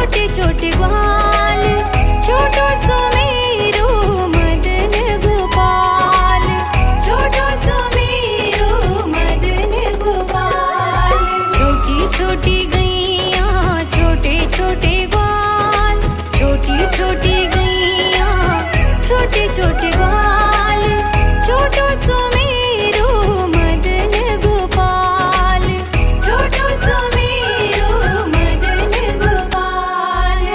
छोटे छोटे ग्वाल, छोटो सुमेरो मदन गोपाल, छोटो सुमेरो मदन गोपाल। छोटी छोटी गैया छोटे छोटे ग्वाल, छोटी छोटी गैया छोटे छोटे ग्वाल, छोटो सुमेरो मदन गोपाल, छोटो सुमेरो मदन गोपाल।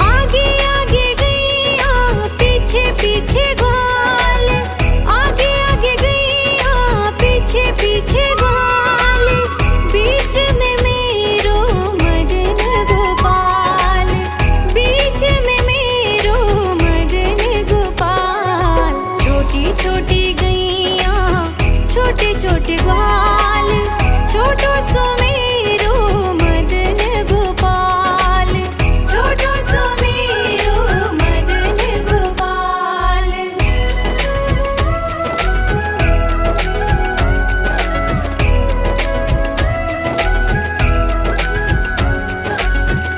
आगे आगे गैया पीछे पीछे ग्वाल, आगे आगे गैया पीछे पीछे ग्वाल, बीच में मेरो मदन गोपाल, बीच में मेरो मदन गोपाल। छोटी छोटी गैया छोटे छोटे ग्वाल, छोटो सुमेरो मदन गोपाल, छोटो सुमेरो मदन गोपाल।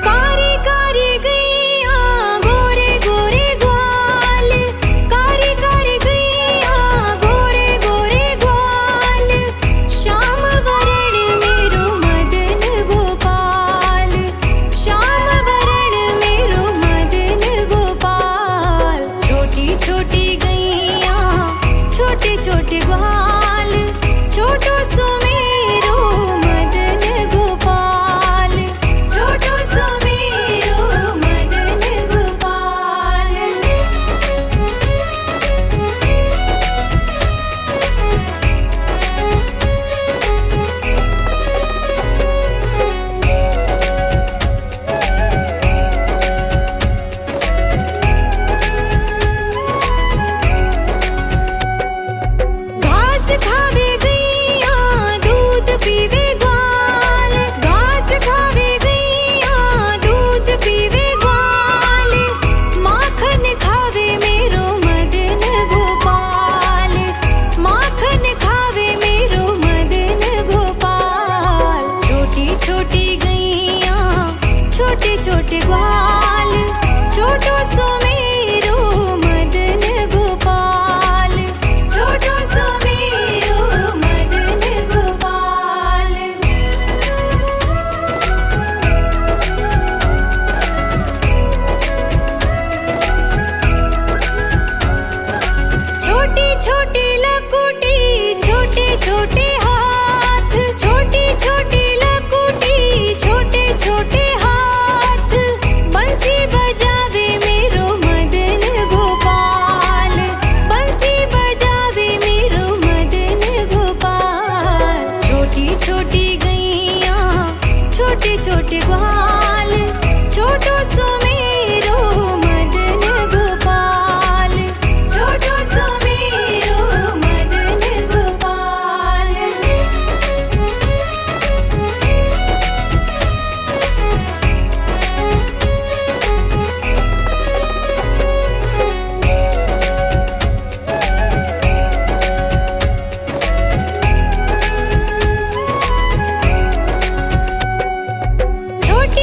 कारी कारी गैया गोरे गोरे ग्वाल, कारी कारी गैया गोरे गोरे ग्वाल, श्याम वरण मेरो मदन गोपाल, श्याम वरण मेरो मदन गोपाल। छोटी छोटी गैया छोटे छोटे ग्वाल, छोटो सुमेरो मदन गोपाल, छोटो सुमेरो मदन गोपाल। घास खावे गैया दूध पीवे ग्वाल, घास खावे गैया दूध पीवे ग्वाल, माखन खावे मेरो मदन गोपाल, माखन खावे मेरो मदन गोपाल। छोटी छोटी गैया छोटे छोटे ग्वाल, छोटो सुमेरो मदन गोपाल, छोटो सुमेरो मदन गोपाल। छोटी छोटी लकुटी छोटे छोटे हाथ, छोटी छोटी लकुटी छोटे छोटे हाथ, बंसी बजावे मेरो मदन गोपाल, बंसी बजावे मेरो मदन गोपाल। छोटी छोटी गैया छोटे छोटे ग्वाल, छोटो सुमेरो मदन गोपाल, छोटो सुमेरो मदन गोपाल। छोटी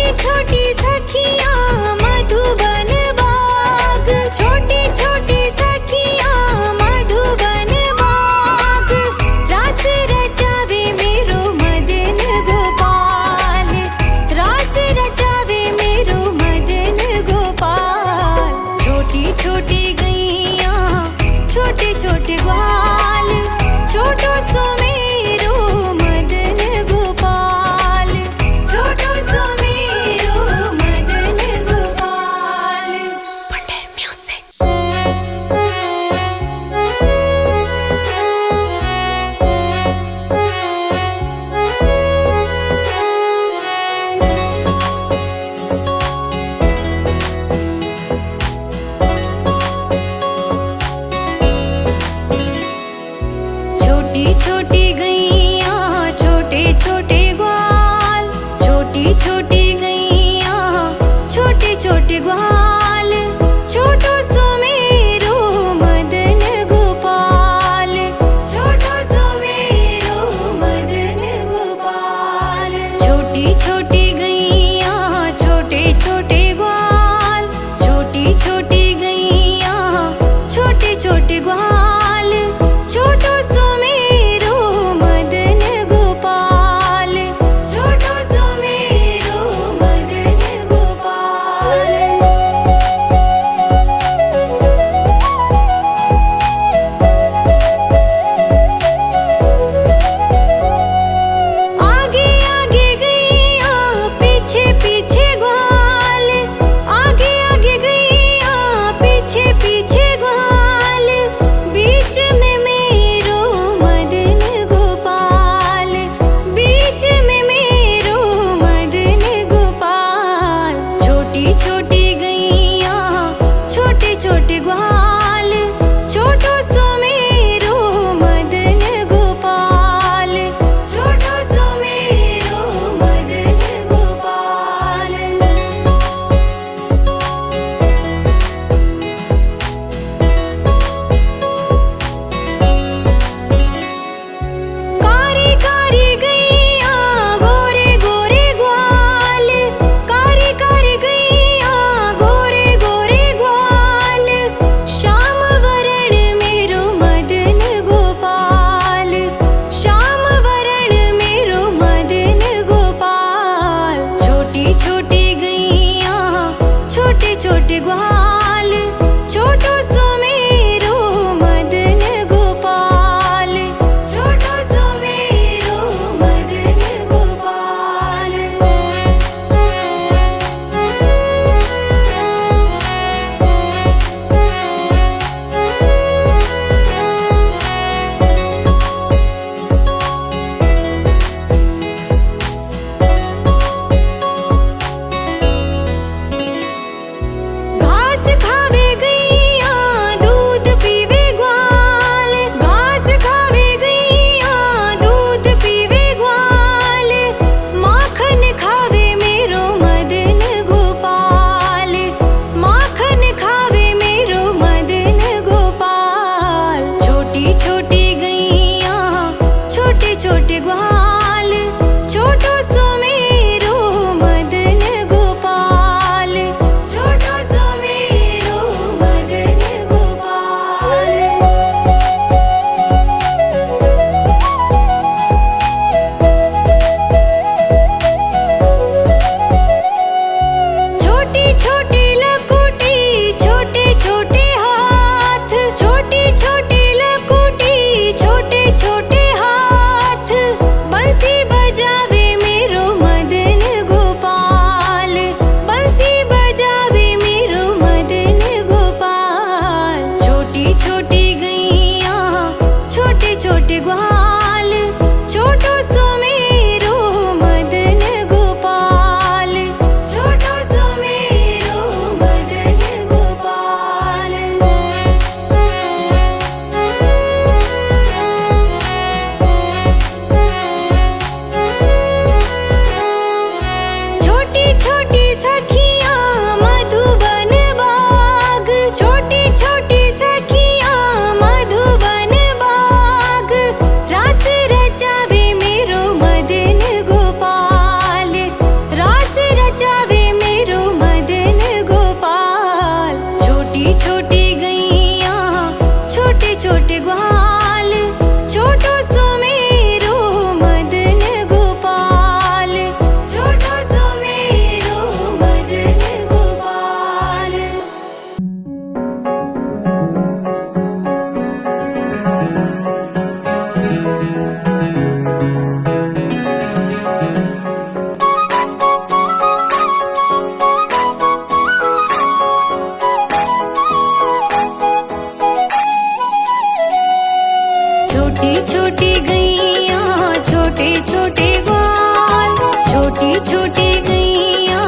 छोटी छोटी गैया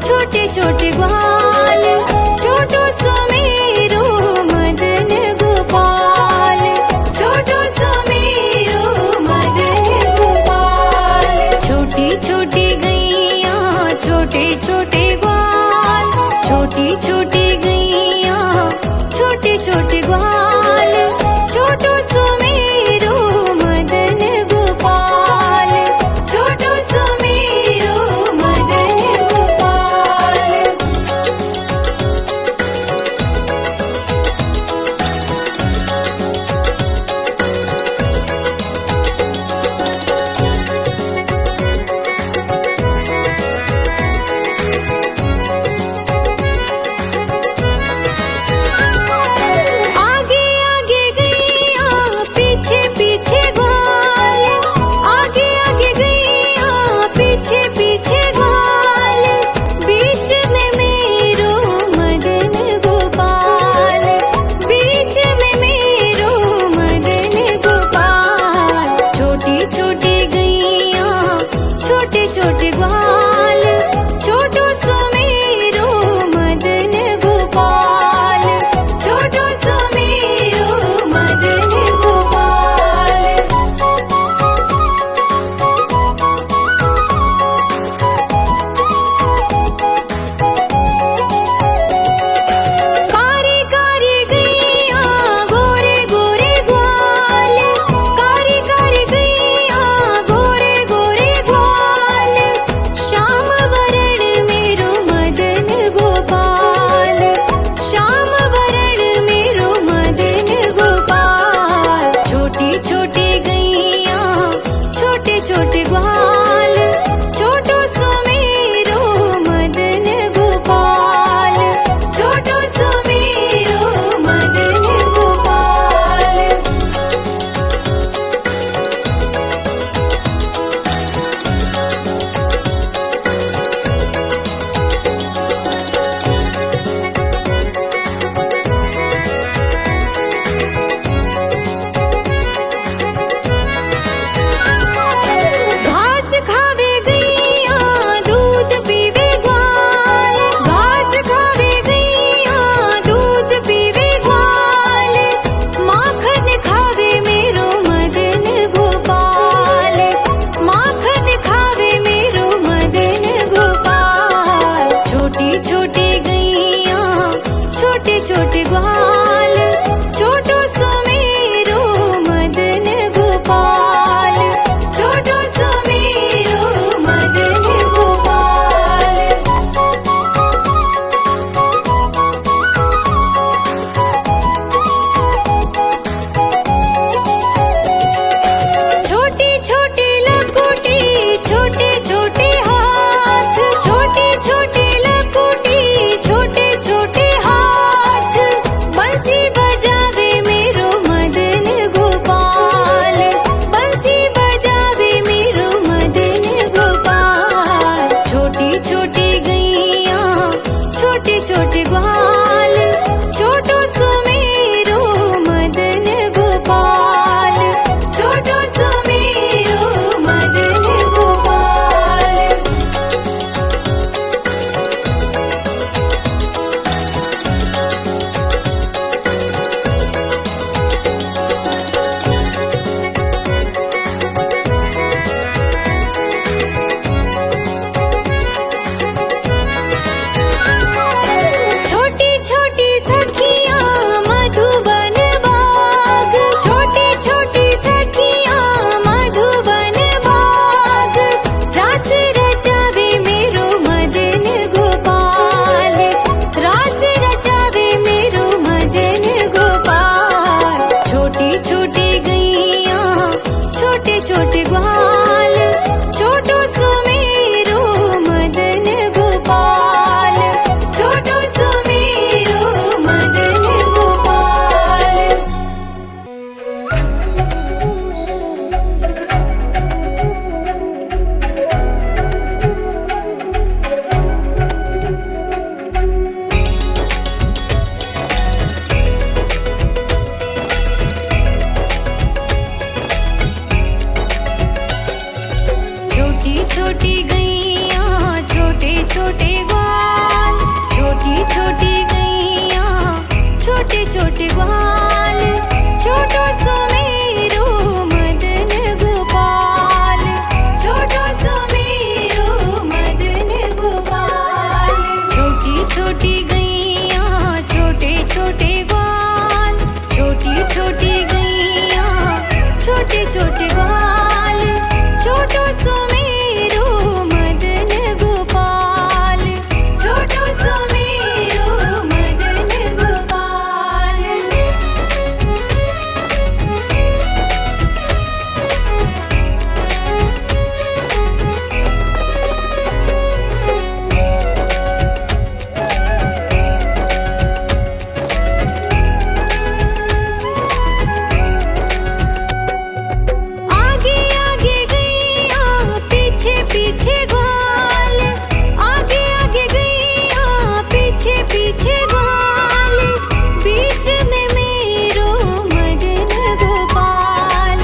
छोटे छोटे ग्वाल, छोटो सुमेरो मदन गोपाल, छोटो सुमेरो मदन गोपाल। छोटी छोटी गैया छोटे छोटे ग्वाल, छोटी छोटी गैया छोटे छोटे ग्वाल, छोटो सुमेरो मदन गोपाल, छोटो सुमेरो मदन गोपाल। आगे आगे गैया पीछे पीछे ग्वाल, आगे आगे गैया पीछे पीछे ग्वाल, बीच में मेरो मदन गोपाल, बीच में मेरो मदन गोपाल। छोटी छोटी गैया छोटे छोटे ग्वाल, छोटो सुमेरो मदन गोपाल, छोटो सुमेरो मदन गोपाल। कारी कारी गैया गोरे गोरे ग्वाल, कारी कारी गैया गोरे गोरे ग्वाल, छोटे ग्वाल, छोटी छोटी गैया छोटे छोटे ग्वाल, छोटो सुमेरो मदन गोपाल, छोटो सुमेरो मदन गोपाल। छोटी छोटी गैया छोटे छोटे ग्वाल, छोटी छोटी गैया छोटे छोटे ग्वाल, छोटो सुमेरो मदन गोपाल, छोटो सुमेरो मदन गोपाल। आगे आगे गैया पीछे पीछे ग्वाल, आगे आगे गैया पीछे पीछे ग्वाल, बीच में मेरो मदन गोपाल,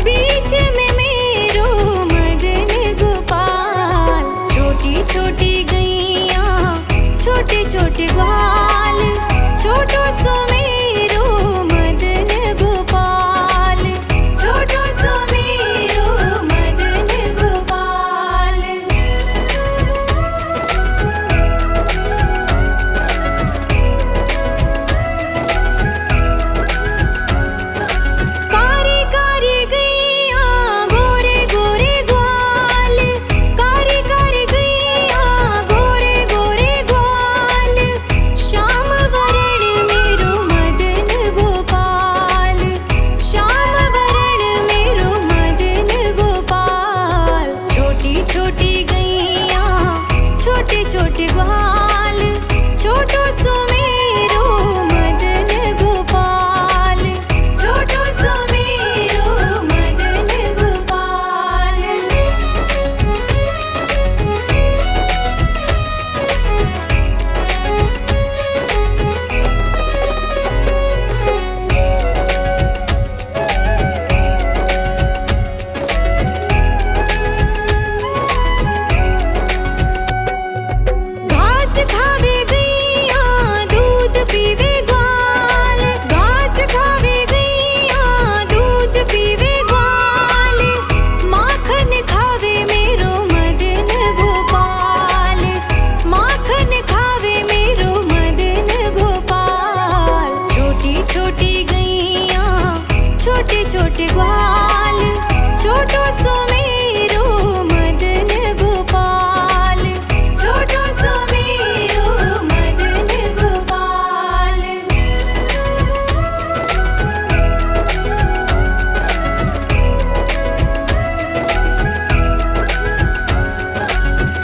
बीच में मेरो मदन गोपाल। छोटी छोटी गैया छोटे छोटे ग्वाल, छोटो सुमेरो मदन गोपाल, छोटो सुमेरो मदन गोपाल। कारी कारी गैया गोरे गोरे ग्वाल, कारी कारी गैया गोरे गोरे ग्वाल, श्याम वरण मेरो मदन गोपाल, श्याम वरण मेरो मदन गोपाल। छोटी छोटी गैया छोटे छोटे ग्वाल, छोटो सुमेरो मदन गोपाल, छोटो सुमेरो मदन गोपाल। घास खावे गैया दूध पीवे ग्वाल, घास खावे गैया दूध पीवे ग्वाल, माखन खावे मेरो मदन गोपाल, माखन खावे मेरो मदन गोपाल। छोटी छोटी गैया छोटे छोटे ग्वाल, छोटो सुमेरो मदन गोपाल, छोटो सुमेरो मदन गोपाल।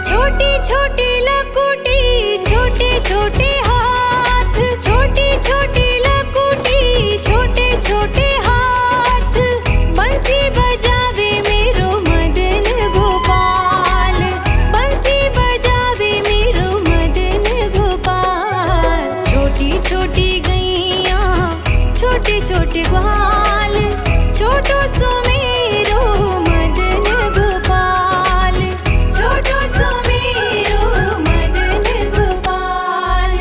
छोटी छोटी लकुटी छोटे छोटे हाथ, छोटी छोटी लकुटी छोटे छोटे हाथ, बंसी बजावे मेरो मदन गोपाल, बंसी बजावे मेरो मदन गोपाल। छोटी छोटी गैया छोटे छोटे ग्वाल, छोटो सुमेरो मदन गोपाल, छोटो सुमेरो मदन गोपाल।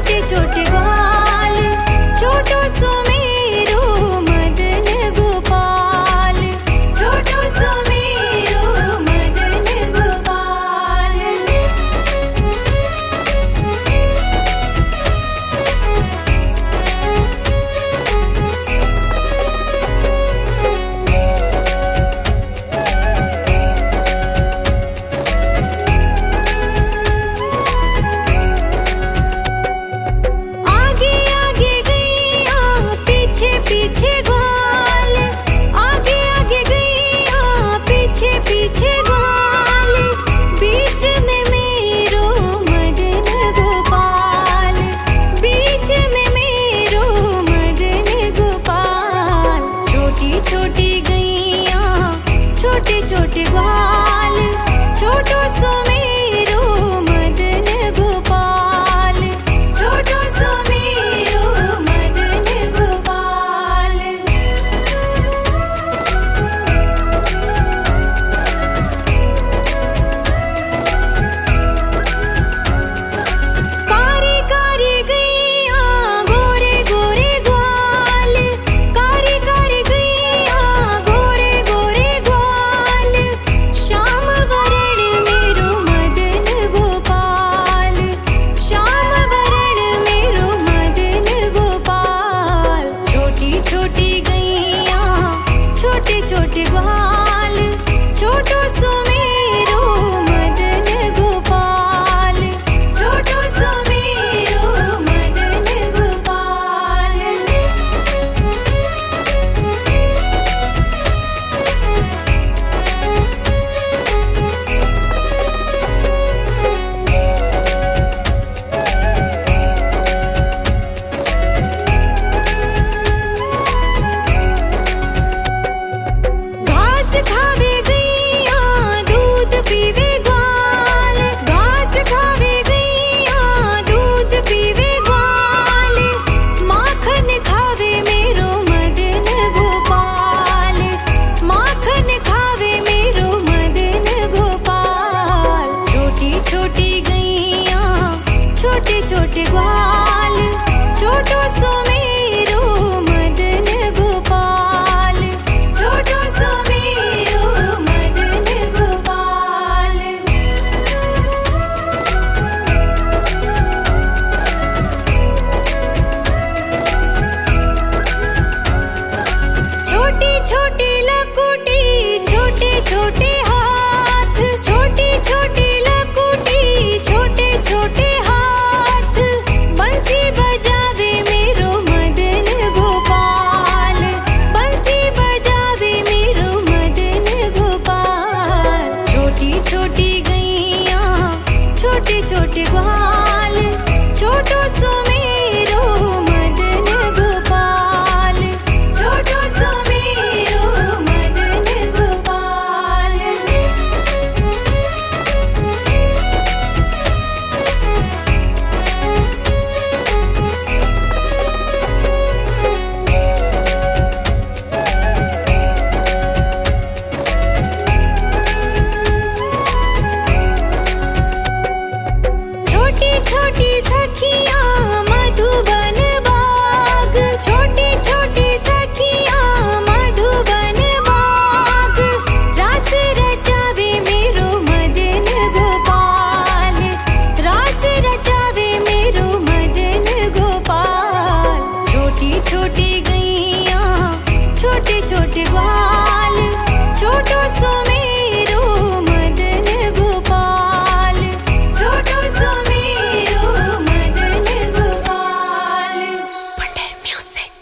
छोटे छोटे ग्वाल, छोटो सुमेरो मदन गोपाल, छोटो सुमेरो मदन गोपाल। आगे आगे गैया पीछे पीछे ग्वाल, आगे आगे गैया पीछे पीछे ग्वाल, बीच में मेरो मदन गोपाल, बीच में मेरो मदन गोपाल। छोटी छोटी गैया छोटे छोटे ग्वाल, छोटो सुमेरो मदन गोपाल, छोटो सुमेरो मदन गोपाल। कारी कारी गैया गोरे गोरे ग्वाल, कारी कारी गैया गोरे गोरे ग्वाल, श्याम वरण मेरो मदन गोपाल, श्याम वरण मेरो मदन गोपाल। छोटी छोटी गैया छोटे छोटे ग्वाल, छोटो सुमेरो मदन गोपाल, छोटो सुमेरो मदन गोपाल। घास खावे गैया दूध पीवे ग्वाल, घास खावे गैया दूध पीवे ग्वाल, माखन खावे मेरो मदन गोपाल, माखन खावे मेरो मदन गोपाल। छोटी छोटी गैया छोटे छोटे ग्वाल, छोटो सुमेरो मदन गोपाल, छोटो सुमेरो मदन गोपाल। छोटी छोटी लकुटी छोटे छोटे हाथ, छोटी छोटी लकुटी छोटे छोटे हाथ, बंसी बजावे मेरो मदन गोपाल, बंसी बजावे मेरो मदन गोपाल। छोटी छोटी गैया छोटे छोटे ग्वाल, छोटो सुमेरो मदन गोपाल, छोटो सुमेरो मदन गोपाल। छोटी छोटी सखियाँ मधुबन बाग, छोटी छोटी सखियाँ मधुबन बाग, रास रचावे मेरो मदन गोपाल, रास रचावे मेरो मदन गोपाल। छोटी छोटी गैया छोटे छोटे ग्वाल, छोटो सुमेरो मदन गोपाल, छोटो सुमेरो मदन गोपाल। Wonder Music.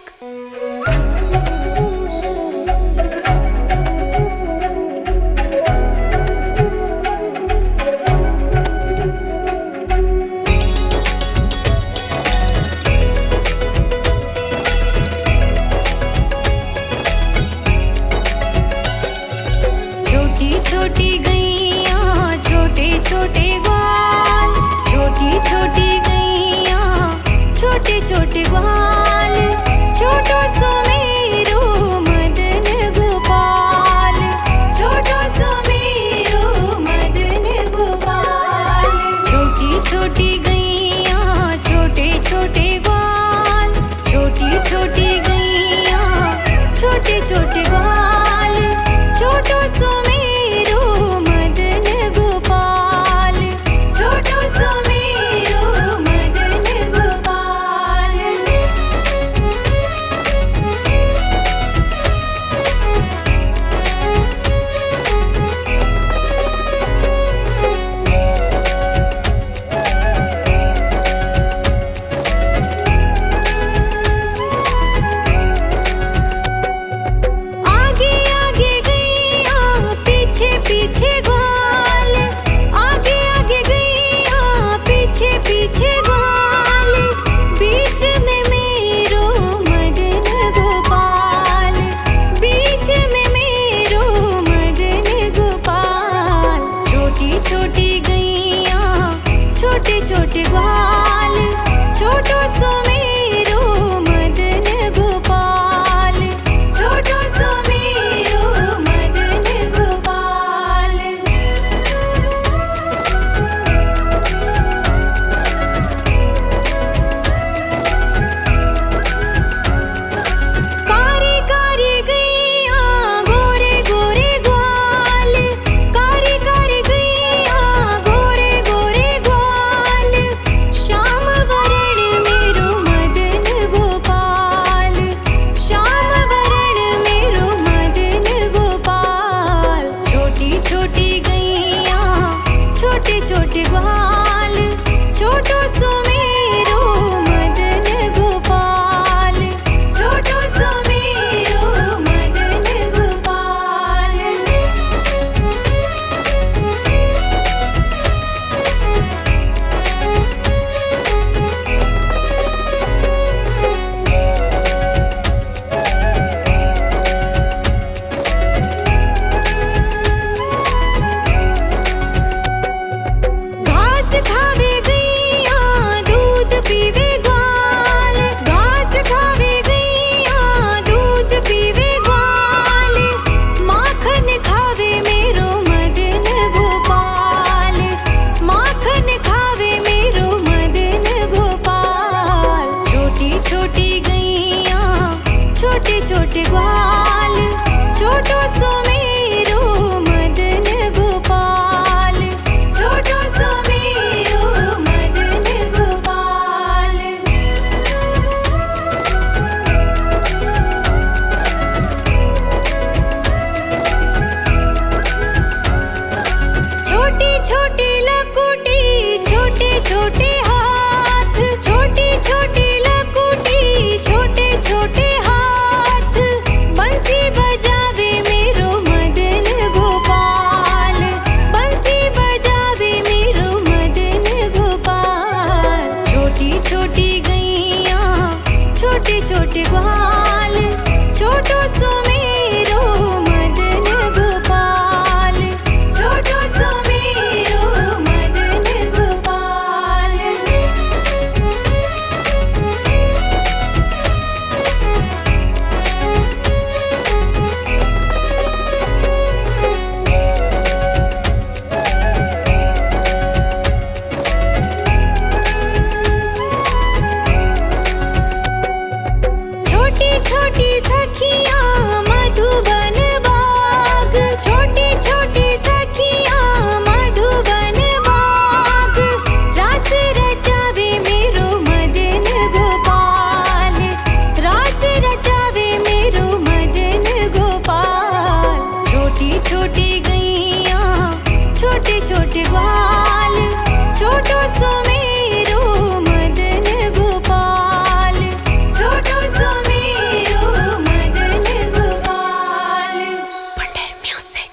छोटी छोटी गैया छोटे छोटे ग्वाल, छोटी छोटी गैया छोटे छोटे ग्वाल, छोटो सुमेरो मदन गोपाल, छोटो सुमेरो मदन गोपाल। छोटी छोटी गैया छोटे छोटे छोटे छोटे ग्वाल, छोटो सुमेरु मदन गोपाल, छोटो सुमेरु मदन गोपाल। आगे आगे गैया पीछे पीछे ग्वाल, आगे आगे गैया पीछे पीछे ग्वाल, बीच में मेरो मदन गोपाल, बीच में मेरो मदन गोपाल। छोटी छोटी गैया छोटे छोटे ग्वाल,